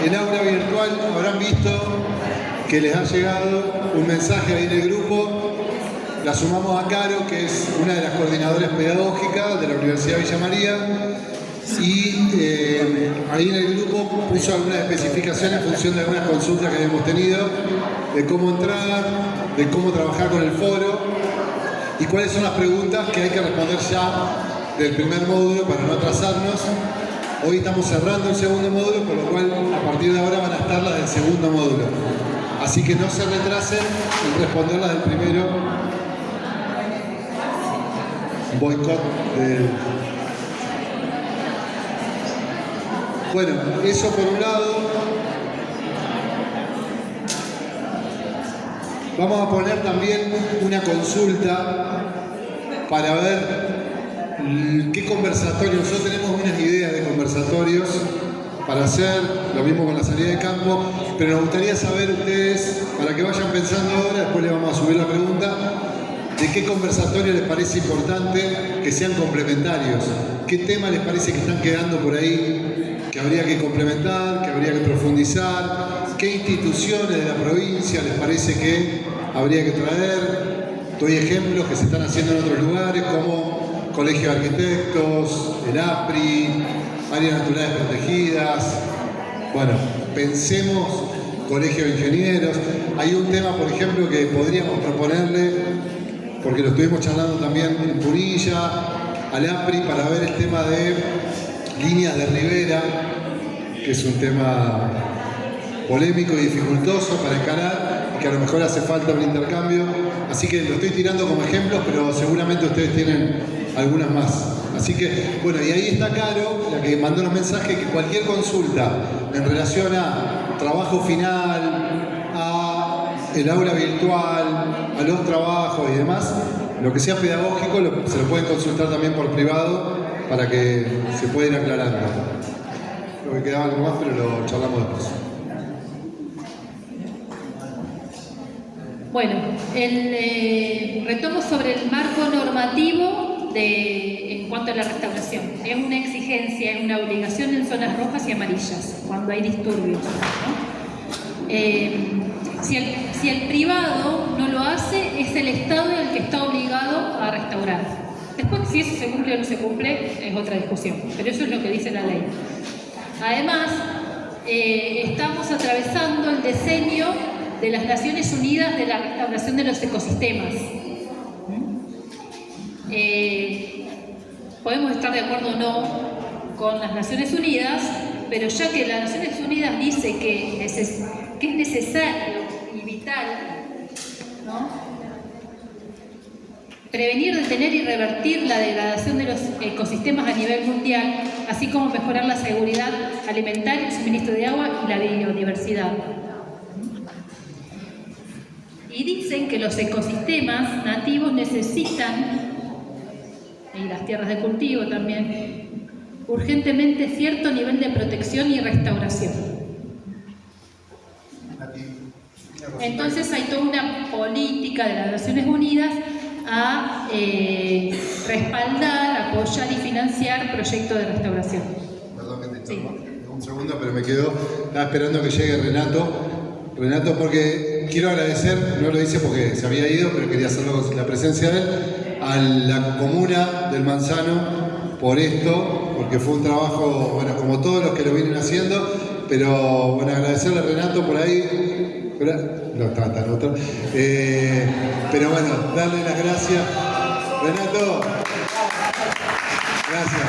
el aula virtual habrán visto que les ha llegado un mensaje ahí en el grupo. La sumamos a Caro, que es una de las coordinadoras pedagógicas de la Universidad Villa María, y ahí en el grupo puso algunas especificaciones en función de algunas consultas que habíamos tenido, de cómo entrar, de cómo trabajar con el foro y cuáles son las preguntas que hay que responder ya del primer módulo para no atrasarnos. Hoy estamos cerrando el segundo módulo, por lo cual a partir de ahora van a estar las del segundo módulo. Así que no se retrasen en responder las del primero. Boicot del... Bueno, eso por un lado. Vamos a poner también una consulta para ver qué conversatorios. Nosotros tenemos unas ideas de conversatorios para hacer, lo mismo con la salida de campo, pero nos gustaría saber ustedes, para que vayan pensando ahora, después les vamos a subir la pregunta, de qué conversatorio les parece importante que sean complementarios, qué temas les parece que están quedando por ahí, que habría que complementar, que habría que profundizar, qué instituciones de la provincia les parece que habría que traer. Doy ejemplos que se están haciendo en otros lugares, como Colegio de Arquitectos, el APRI, áreas naturales protegidas. Bueno, pensemos Colegio de Ingenieros. Hay un tema, por ejemplo, que podríamos proponerle, porque lo estuvimos charlando también en Punilla, al APRI, para ver el tema de líneas de ribera, que es un tema polémico y dificultoso para encarar, y que a lo mejor hace falta un intercambio. Así que lo estoy tirando como ejemplos, pero seguramente ustedes tienen algunas más. Así que, bueno, y ahí está Caro, la que mandó los mensajes, que cualquier consulta en relación a trabajo final, a el aula virtual, a los trabajos y demás, lo que sea pedagógico, se lo pueden consultar también por privado para que se pueda ir aclarando. Creo que quedaba algo más, pero lo charlamos después. Bueno, retomo sobre el marco normativo en cuanto a la restauración. Es una exigencia, es una obligación en zonas rojas y amarillas, cuando hay disturbios, ¿no? Si el privado no lo hace, es el Estado el que está obligado a restaurar. Después, si eso se cumple o no se cumple, es otra discusión, pero eso es lo que dice la ley. Además, estamos atravesando el diseño de las Naciones Unidas de la restauración de los ecosistemas. Podemos estar de acuerdo o no con las Naciones Unidas, pero ya que las Naciones Unidas dice que es necesario y vital, ¿no?, prevenir, detener y revertir la degradación de los ecosistemas a nivel mundial, así como mejorar la seguridad alimentaria, el suministro de agua y la biodiversidad. Y dicen que los ecosistemas nativos necesitan, y las tierras de cultivo también, urgentemente cierto nivel de protección y restauración. Entonces hay toda una política de las Naciones Unidas a respaldar, apoyar y financiar proyectos de restauración. Perdón que te interrumpa, un segundo, pero me quedo, estaba esperando que llegue Renato, porque quiero agradecer, no lo hice porque se había ido, pero quería hacerlo con la presencia de él, a la comuna del Manzano por esto, porque fue un trabajo, bueno, como todos los que lo vienen haciendo, pero bueno, agradecerle a Renato por ahí. No, está otro. Pero bueno, darle las gracias. Renato, gracias.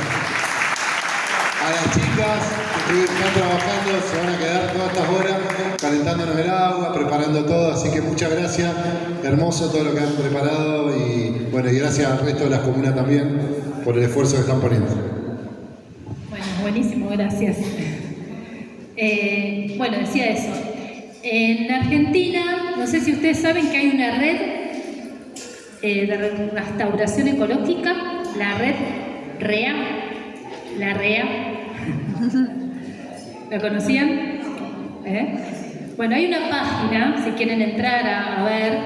A las chicas que están trabajando, se van a quedar todas estas horas calentándonos el agua, preparando todo, así que muchas gracias. Hermoso todo lo que han preparado y bueno, y gracias al resto de las comunas también por el esfuerzo que están poniendo. Bueno, buenísimo, gracias. Bueno, decía eso. En Argentina, no sé si ustedes saben que hay una red de restauración ecológica, la red REA. La REA. ¿La conocían? Bueno, hay una página, si quieren entrar a ver,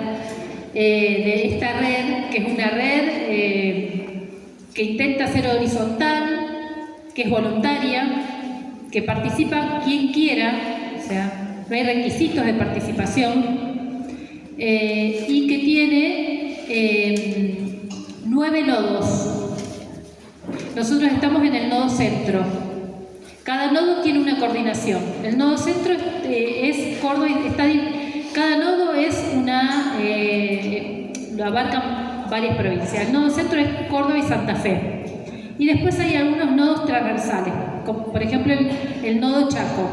de esta red, que es una red que intenta ser horizontal, que es voluntaria, que participa quien quiera, o sea, no hay requisitos de participación, y que tiene 9 nodos. Nosotros estamos en el nodo centro. Cada nodo tiene una coordinación. El nodo centro es Córdoba, cada nodo es lo abarcan varias provincias. El nodo centro es Córdoba y Santa Fe. Y después hay algunos nodos transversales, como por ejemplo el nodo Chaco,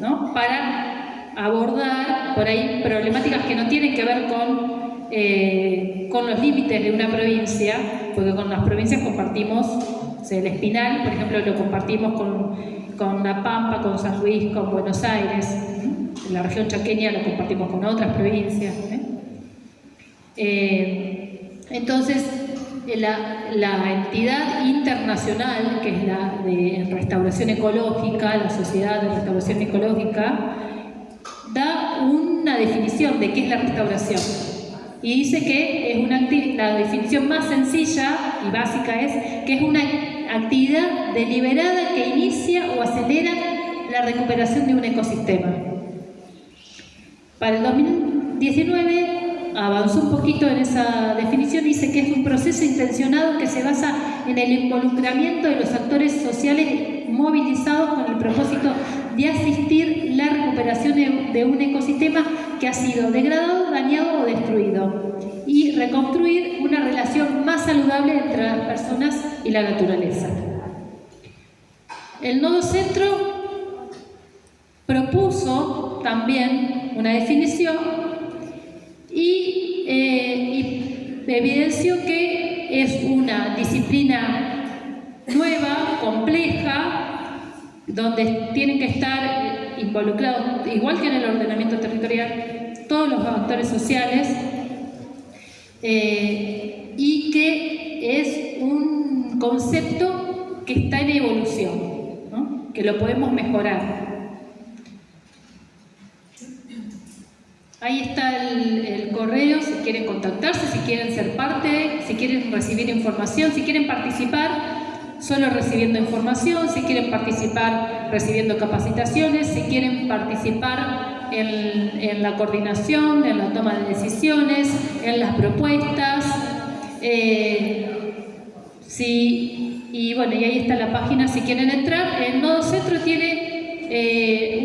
¿no? Para abordar por ahí problemáticas que no tienen que ver con los límites de una provincia, porque con las provincias compartimos, o sea, el Espinal, por ejemplo, lo compartimos con La Pampa, con San Luis, con Buenos Aires, en la región chaqueña lo compartimos con otras provincias. Entonces, la entidad internacional, que es la de restauración ecológica, la Sociedad de Restauración Ecológica, da una definición de qué es la restauración y dice que es la definición más sencilla y básica es que es una actividad deliberada que inicia o acelera la recuperación de un ecosistema. Para el 2019 avanzó un poquito en esa definición, dice que es un proceso intencionado que se basa en el involucramiento de los actores sociales movilizados con el propósito de asistir la recuperación de un ecosistema que ha sido degradado, dañado o destruido y reconstruir una relación más saludable entre las personas y la naturaleza. El nodo centro propuso también una definición y evidenció que es una disciplina nueva, compleja, donde tienen que estar involucrados, igual que en el ordenamiento territorial, todos los actores sociales, y que es un concepto que está en evolución, ¿no? Que lo podemos mejorar. Ahí está el correo si quieren contactarse, si quieren ser parte, si quieren recibir información, si quieren participar solo recibiendo información, si quieren participar recibiendo capacitaciones, si quieren participar en la coordinación, en la toma de decisiones, en las propuestas. Y bueno, y ahí está la página si quieren entrar. El nodo centro tiene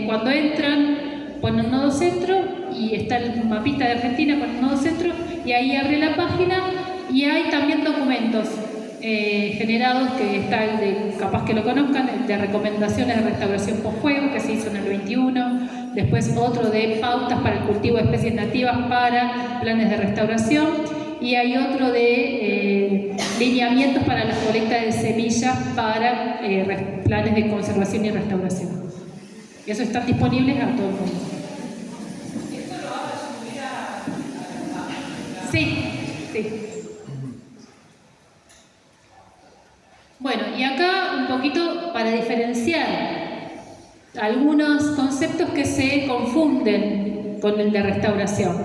cuando entran, ponen nodo centro y está el mapita de Argentina con el nodo centro y ahí abre la página y hay también documentos generados, que está el de, capaz que lo conozcan, el de recomendaciones de restauración post-fuego que se hizo en el 21, después otro de pautas para el cultivo de especies nativas para planes de restauración y hay otro de lineamientos para la colecta de semillas para planes de conservación y restauración. Eso están disponibles a todo el mundo. Sí, sí. Bueno, y acá un poquito para diferenciar algunos conceptos que se confunden con el de restauración.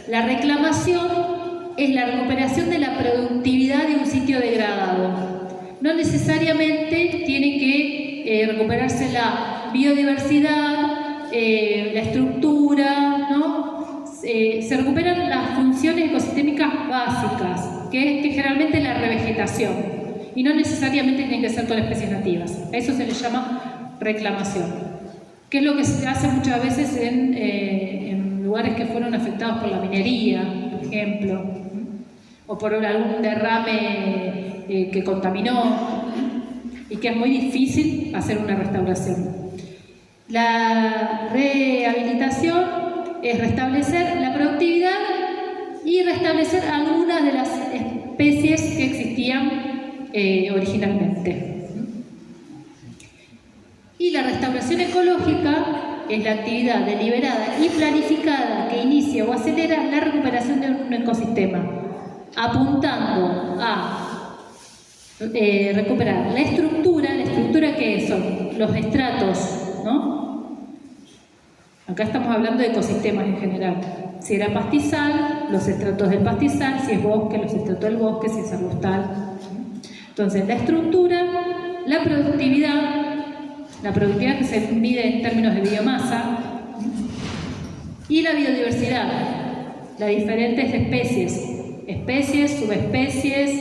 La reclamación es la recuperación de la productividad de un sitio degradado. No necesariamente tiene que recuperarse la biodiversidad, la estructura, ¿no? Se recuperan las funciones ecosistémicas básicas, que generalmente es la revegetación. Y no necesariamente tienen que ser con especies nativas. A eso se le llama reclamación, que es lo que se hace muchas veces en lugares que fueron afectados por la minería, por ejemplo, o por algún derrame que contaminó y que es muy difícil hacer una restauración. La rehabilitación es restablecer la productividad y restablecer algunas de las especies que existían originalmente. Y la restauración ecológica es la actividad deliberada y planificada que inicia o acelera la recuperación de un ecosistema, apuntando a recuperar la estructura que son los estratos, ¿no? Acá estamos hablando de ecosistemas en general. Si era pastizal, los estratos del pastizal; si es bosque, los estratos del bosque; si es arbustal. Entonces, la estructura, la productividad la productividad que se mide en términos de biomasa, y la biodiversidad, las diferentes especies, subespecies,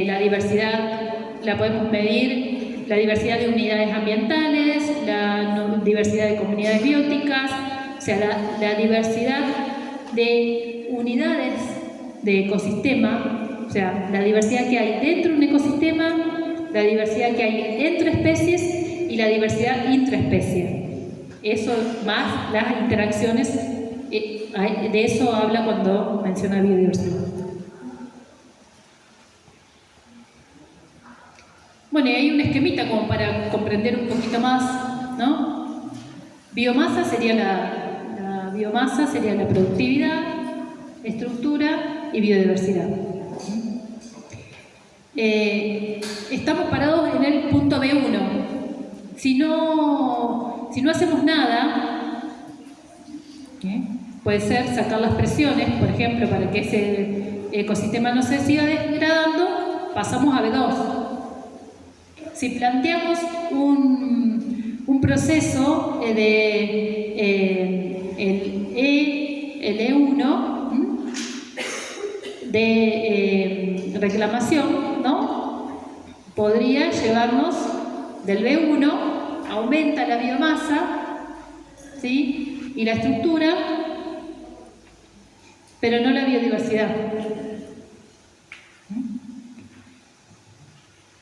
la diversidad la podemos medir, la diversidad de unidades ambientales, la diversidad de comunidades bióticas, o sea, la diversidad de unidades de ecosistema, o sea, la diversidad que hay dentro de un ecosistema, la diversidad que hay entre especies y la diversidad intraespecie. Eso más las interacciones, de eso habla cuando menciona biodiversidad. Bueno, y hay un esquemita como para comprender un poquito más, ¿no? Biomasa sería la biomasa sería la productividad, estructura y biodiversidad. Estamos parados en el punto B1. Si no hacemos nada, puede ser sacar las presiones, por ejemplo, para que ese ecosistema no se siga degradando, pasamos a B2. Si planteamos un proceso de el E1 de reclamación, ¿no? Podría llevarnos del B1, aumenta la biomasa, ¿sí? Y la estructura, pero no la biodiversidad.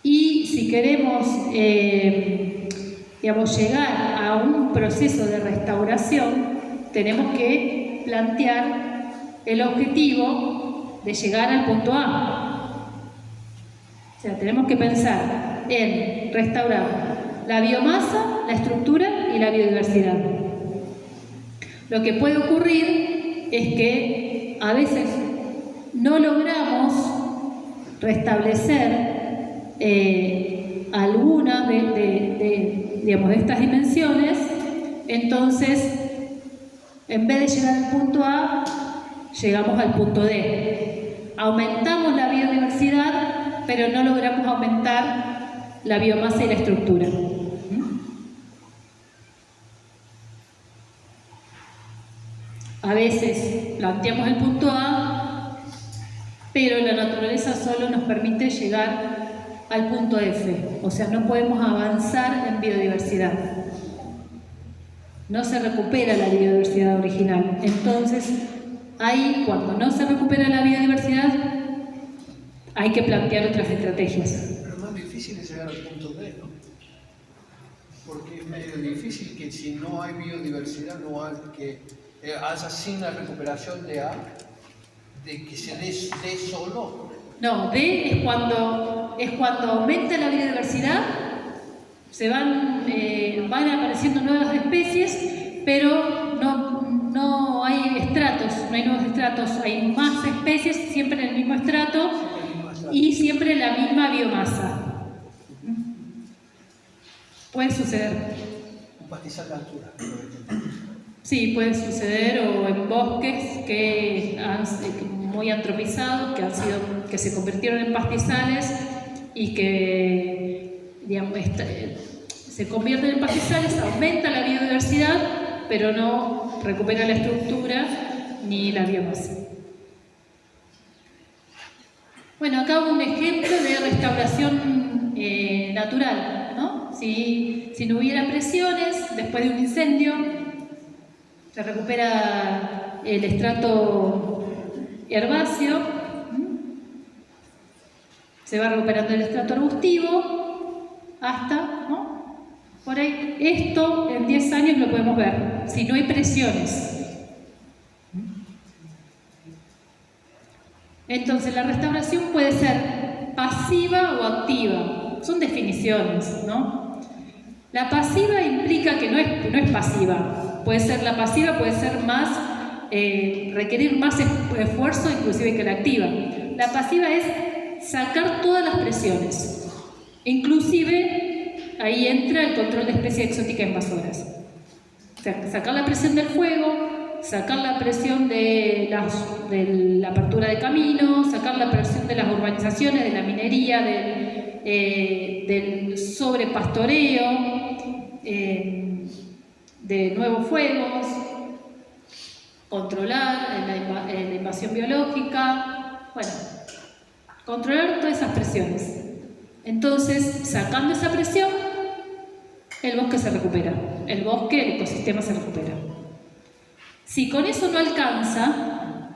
Y si queremos, llegar a un proceso de restauración, tenemos que plantear el objetivo de llegar al punto A. O sea, tenemos que pensar en restaurar la biomasa, la estructura y la biodiversidad. Lo que puede ocurrir es que a veces no logramos restablecer algunas de estas dimensiones, entonces en vez de llegar al punto A, llegamos al punto D. Aumentamos la biodiversidad, pero no logramos aumentar la biomasa y la estructura. A veces planteamos el punto A, pero la naturaleza solo nos permite llegar al punto F, o sea, no podemos avanzar en biodiversidad. No se recupera la biodiversidad original. Entonces, ahí, cuando no se recupera la biodiversidad, hay que plantear otras estrategias. Pero más difícil es llegar al punto D, ¿no? Porque es medio difícil que si no hay biodiversidad, no hay que haya sin la recuperación de A, de que se dé solo. No, D es cuando aumenta la biodiversidad, se van apareciendo nuevas especies, pero no hay estratos, no hay nuevos estratos, hay más especies, siempre en el mismo estrato y siempre la misma biomasa. Puede suceder. Un pastizal de altura. Sí, puede suceder, o en bosques que muy antropizados, que se convirtieron en pastizales y que, digamos, se convierten en pastizales, aumenta la biodiversidad, pero no recupera la estructura ni la biomasa. Bueno, acá un ejemplo de restauración natural, ¿no? Si no hubiera presiones, después de un incendio, se recupera el estrato herbáceo, se va recuperando el estrato arbustivo hasta, ¿no? Por ahí, esto en 10 años lo podemos ver, si no hay presiones. Entonces, la restauración puede ser pasiva o activa, son definiciones, ¿no? La pasiva implica que no es pasiva, la pasiva puede ser más, requerir más esfuerzo inclusive que la activa. La pasiva es sacar todas las presiones, inclusive ahí entra el control de especies exóticas invasoras. O sea, sacar la presión del fuego, sacar la presión de la apertura de caminos, sacar la presión de las urbanizaciones, de la minería, del sobrepastoreo, de nuevos fuegos, controlar la invasión biológica, bueno, controlar todas esas presiones. Entonces, sacando esa presión, el bosque se recupera, el bosque, el ecosistema se recupera. Si con eso no alcanza,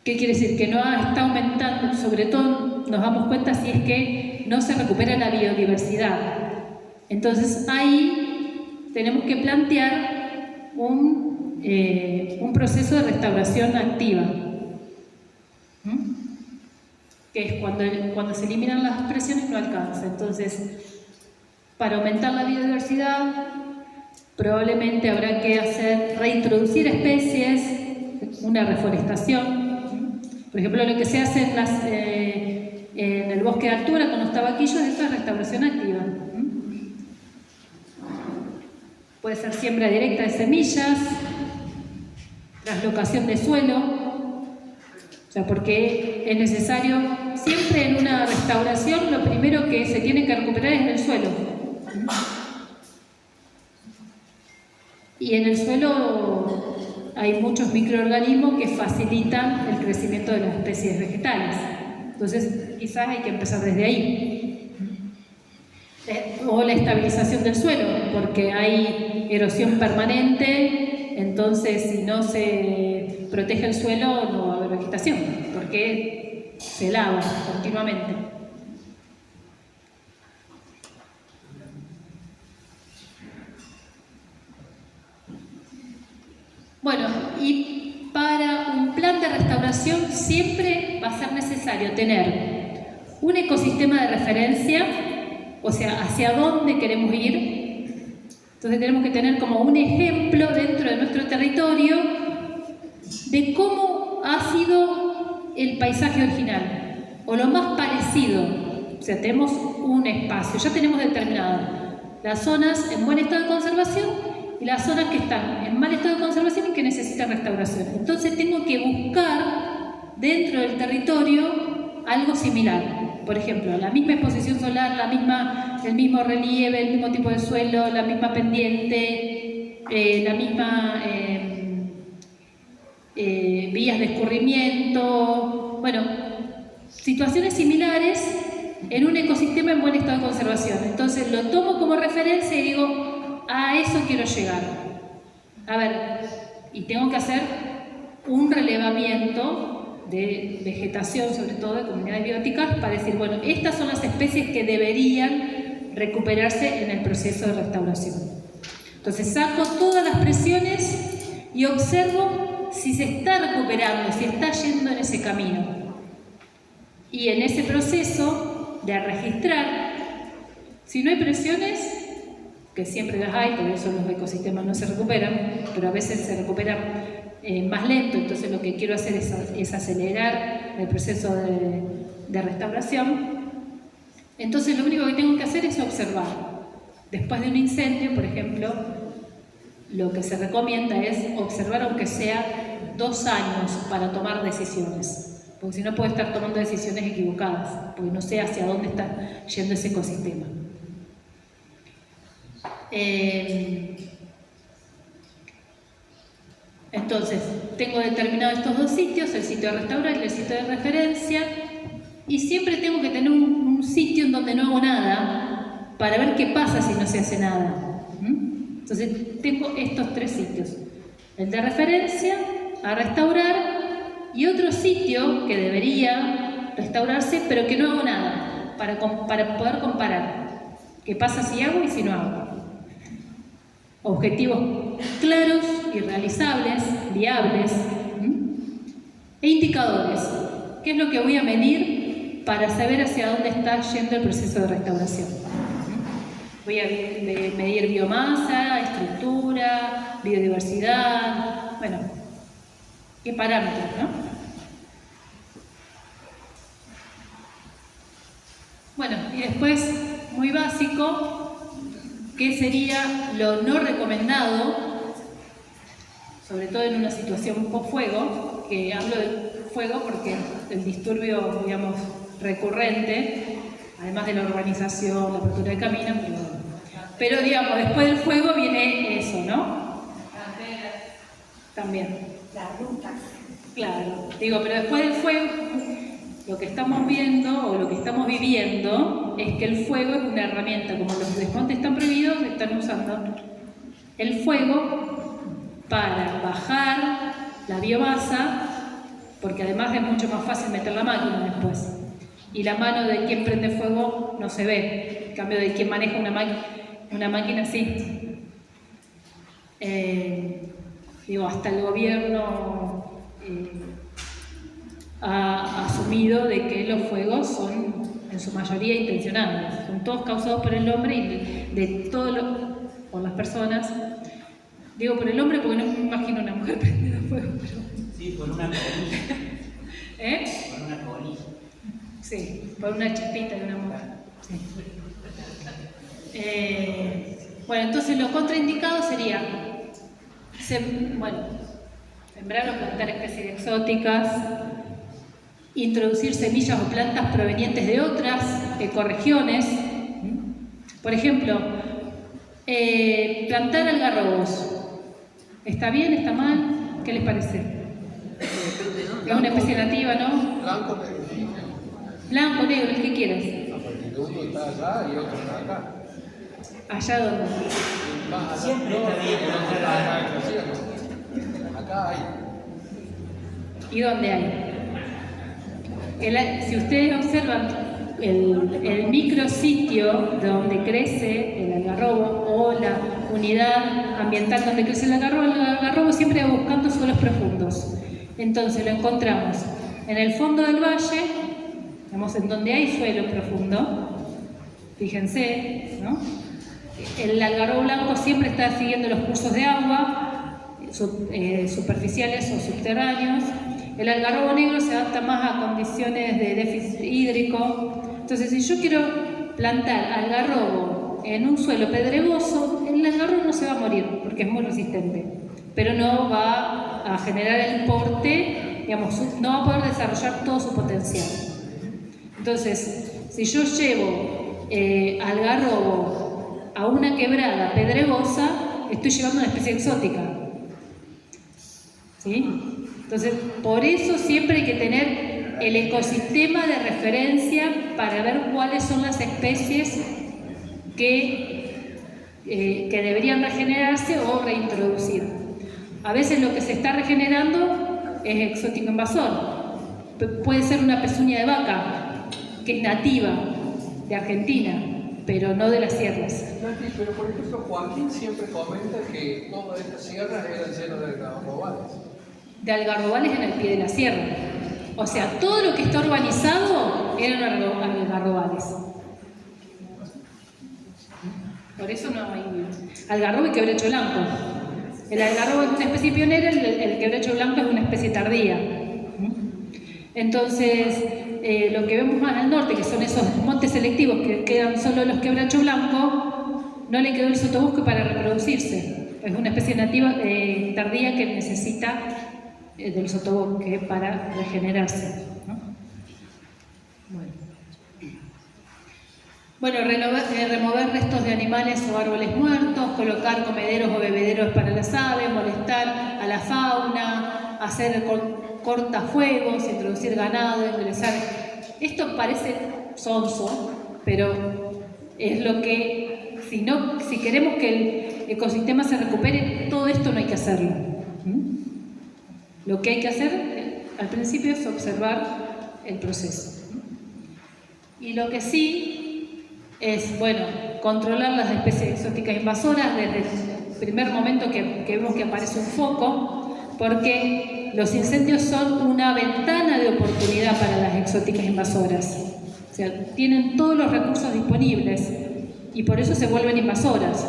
¿qué quiere decir? Que no está aumentando, sobre todo nos damos cuenta si es que no se recupera la biodiversidad. Entonces ahí tenemos que plantear un proceso de restauración activa, que es cuando se eliminan las presiones no alcanza. Entonces, para aumentar la biodiversidad, probablemente habrá que reintroducir especies, una reforestación. Por ejemplo, lo que se hace en el bosque de altura con los tabaquillos es la restauración activa. Puede ser siembra directa de semillas, traslocación de suelo, o sea, porque es necesario, siempre en una restauración, lo primero que se tiene que recuperar es el suelo. Y en el suelo hay muchos microorganismos que facilitan el crecimiento de las especies vegetales. Entonces, quizás hay que empezar desde ahí. O la estabilización del suelo, porque hay erosión permanente, entonces si no se protege el suelo no va a haber vegetación, porque se lava continuamente. Bueno, y para un plan de restauración siempre va a ser necesario tener un ecosistema de referencia, o sea, hacia dónde queremos ir. Entonces tenemos que tener como un ejemplo dentro de nuestro territorio de cómo ha sido el paisaje original, o lo más parecido. O sea, tenemos un espacio, ya tenemos determinado las zonas en buen estado de conservación y las zonas que están en mal estado de conservación y que necesitan restauración. Entonces tengo que buscar dentro del territorio algo similar. Por ejemplo, la misma exposición solar, el mismo relieve, el mismo tipo de suelo, la misma pendiente, la misma vías de escurrimiento. Bueno, situaciones similares en un ecosistema en buen estado de conservación. Entonces lo tomo como referencia y digo, a eso quiero llegar. A ver, y tengo que hacer un relevamiento de vegetación, sobre todo de comunidades bióticas, para decir, bueno, estas son las especies que deberían recuperarse en el proceso de restauración. Entonces saco todas las presiones y observo si se está recuperando, si está yendo en ese camino. Y en ese proceso de registrar, si no hay presiones, que siempre las hay, por eso los ecosistemas no se recuperan, pero a veces se recuperan más lento, entonces lo que quiero hacer es acelerar el proceso de restauración. Entonces lo único que tengo que hacer es observar. Después de un incendio, por ejemplo, lo que se recomienda es observar aunque sea 2 años para tomar decisiones, porque si no puedo estar tomando decisiones equivocadas, porque no sé hacia dónde está yendo ese ecosistema. Entonces, tengo determinados estos 2 sitios, el sitio de restaurar y el sitio de referencia, y siempre tengo que tener un sitio en donde no hago nada para ver qué pasa si no se hace nada. Entonces, tengo estos 3 sitios: el de referencia, a restaurar, y otro sitio que debería restaurarse, pero que no hago nada, para poder comparar qué pasa si hago y si no hago. Objetivos claros y realizables, viables, e indicadores. ¿Qué es lo que voy a medir para saber hacia dónde está yendo el proceso de restauración? Voy a medir biomasa, estructura, biodiversidad, bueno, qué parámetros, ¿no? Bueno, y después, muy básico, ¿qué sería lo no recomendado? Sobre todo en una situación post-fuego, que hablo de fuego porque el disturbio, digamos, recurrente, además de la urbanización, la apertura de caminos, pero Pero digamos, después del fuego viene eso, ¿no? También. Las rutas. Claro. Digo, pero después del fuego, lo que estamos viendo o lo que estamos viviendo es que el fuego es una herramienta. Como los desmontes están prohibidos, están usando el fuego para bajar la biomasa, porque además es mucho más fácil meter la máquina después. Y la mano de quien prende fuego no se ve. En cambio, de quien maneja una máquina sí. Digo, hasta el gobierno ha asumido de que los fuegos son en su mayoría intencionados. Son todos causados por el hombre y de por las personas. Digo por el hombre porque no me imagino una mujer prendida fuego. Pero... Sí, por una colilla. Por una colilla. Sí, por una chispita de una mujer. Sí. Bueno, entonces lo contraindicado sería sembrar o plantar especies exóticas, introducir semillas o plantas provenientes de otras ecorregiones. Por ejemplo, plantar algarrobos. ¿Está bien? ¿Está mal? ¿Qué les parece? Es una especie nativa, ¿no? Blanco, negro. Blanco, negro, el que quieras. Porque uno está allá y otro está acá. ¿Allá donde? Más allá. Siempre No, está bien el otro está acá, ¿sí? Acá hay. ¿Y dónde hay? Si ustedes observan el micrositio donde crece el algarrobo o la unidad ambiental donde crece el algarrobo siempre va buscando suelos profundos. Entonces lo encontramos en el fondo del valle, digamos, en donde hay suelo profundo. Fíjense, ¿no? El algarrobo blanco siempre está siguiendo los cursos de agua, superficiales o subterráneos. El algarrobo negro se adapta más a condiciones de déficit hídrico. Entonces, si yo quiero plantar algarrobo en un suelo pedregoso, el algarrobo no se va a morir porque es muy resistente, pero no va a generar el porte, digamos, no va a poder desarrollar todo su potencial. Entonces, si yo llevo algarrobo a una quebrada pedregosa, estoy llevando una especie exótica. ¿Sí? Entonces, por eso siempre hay que tener el ecosistema de referencia para ver cuáles son las especies que deberían regenerarse o reintroducir. A veces lo que se está regenerando es exótico invasor. Puede ser una pezuña de vaca, que es nativa de Argentina, pero no de las sierras. Nati, pero por ejemplo, Joaquín siempre comenta que todas estas sierras eran llenas de algarrobales. De algarrobales en el pie de la sierra. O sea, todo lo que está urbanizado eran algarrobales. Por eso no hay algarrobo y quebracho blanco. El algarrobo es una especie pionera, el quebracho blanco es una especie tardía. Entonces, lo que vemos más al norte, que son esos montes selectivos que quedan solo los quebracho blanco, no le quedó el sotobosque para reproducirse. Es una especie nativa tardía que necesita del sotobosque para regenerarse, ¿no? Bueno, remover restos de animales o árboles muertos, colocar comederos o bebederos para las aves, molestar a la fauna, hacer cortafuegos, introducir ganado, ingresar. Esto parece sonso, pero es lo que, si queremos que el ecosistema se recupere, todo esto no hay que hacerlo. Lo que hay que hacer al principio es observar el proceso. Y lo que sí es, bueno, controlar las especies exóticas invasoras desde el primer momento que vemos que aparece un foco, porque los incendios son una ventana de oportunidad para las exóticas invasoras. O sea, tienen todos los recursos disponibles y por eso se vuelven invasoras,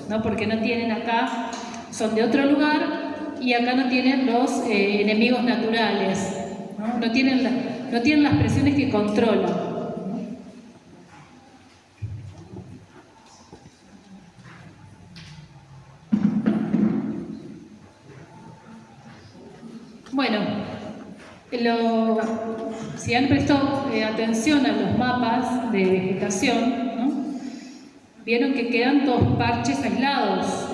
¿no? Porque no tienen acá, son de otro lugar y acá no tienen los enemigos naturales, ¿no? No tienen las presiones que controlan. Bueno, si han prestado atención a los mapas de vegetación, ¿no? vieron que quedan dos parches aislados.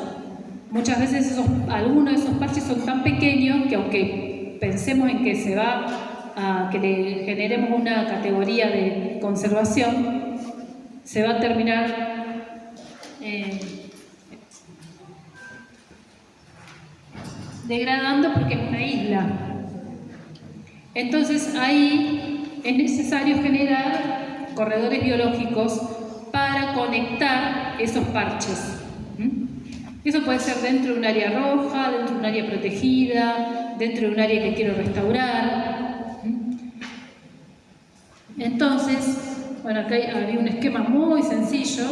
Muchas veces algunos de esos parches son tan pequeños que aunque pensemos en que se va a que le generemos una categoría de conservación, se va a terminar degradando porque es una isla. Entonces ahí es necesario generar corredores biológicos para conectar esos parches. Eso puede ser dentro de un área roja, dentro de un área protegida, dentro de un área que quiero restaurar. Entonces, bueno, acá había un esquema muy sencillo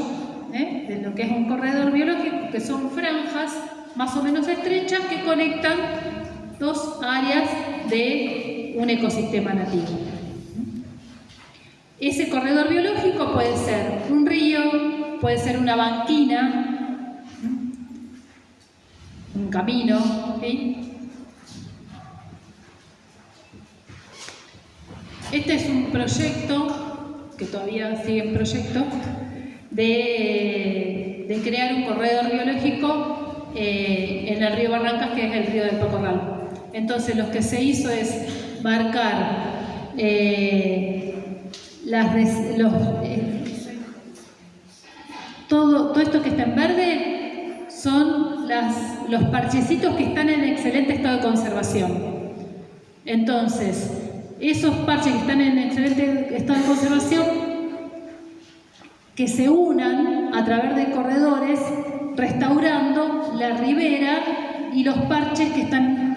de lo que es un corredor biológico, que son franjas más o menos estrechas que conectan dos áreas de un ecosistema nativo. Ese corredor biológico puede ser un río, puede ser una banquina, un camino, ¿sí? Este es un proyecto, que todavía sigue en proyecto, de crear un corredor biológico en el río Barrancas, que es el río del Pocorral. Entonces lo que se hizo es marcar todo esto que está en verde son los parchecitos que están en excelente estado de conservación. Entonces, esos parches que están en excelente estado de conservación, que se unan a través de corredores, restaurando la ribera y los parches que están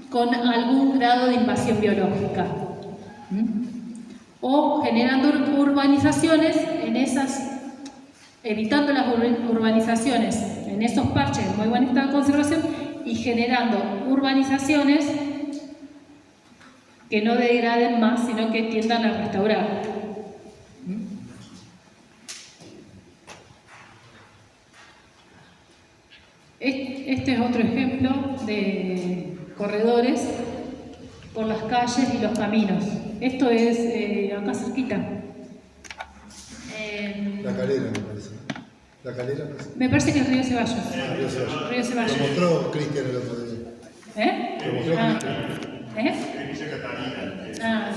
con algún grado de invasión biológica. O generando urbanizaciones en esas, evitando las urbanizaciones en esos parches en muy buen estado de conservación y generando urbanizaciones que no degraden más, sino que tiendan a restaurar. Este es otro ejemplo de corredores por las calles y los caminos. Esto es acá cerquita. La Calera, me parece. La Calera, Me parece que es Río Ceballos. Río Ceballos. Río Ceballos. Lo mostró Cristian el otro día. ¿Eh? Lo mostró Ah. Cristian. ¿Eh? Ah,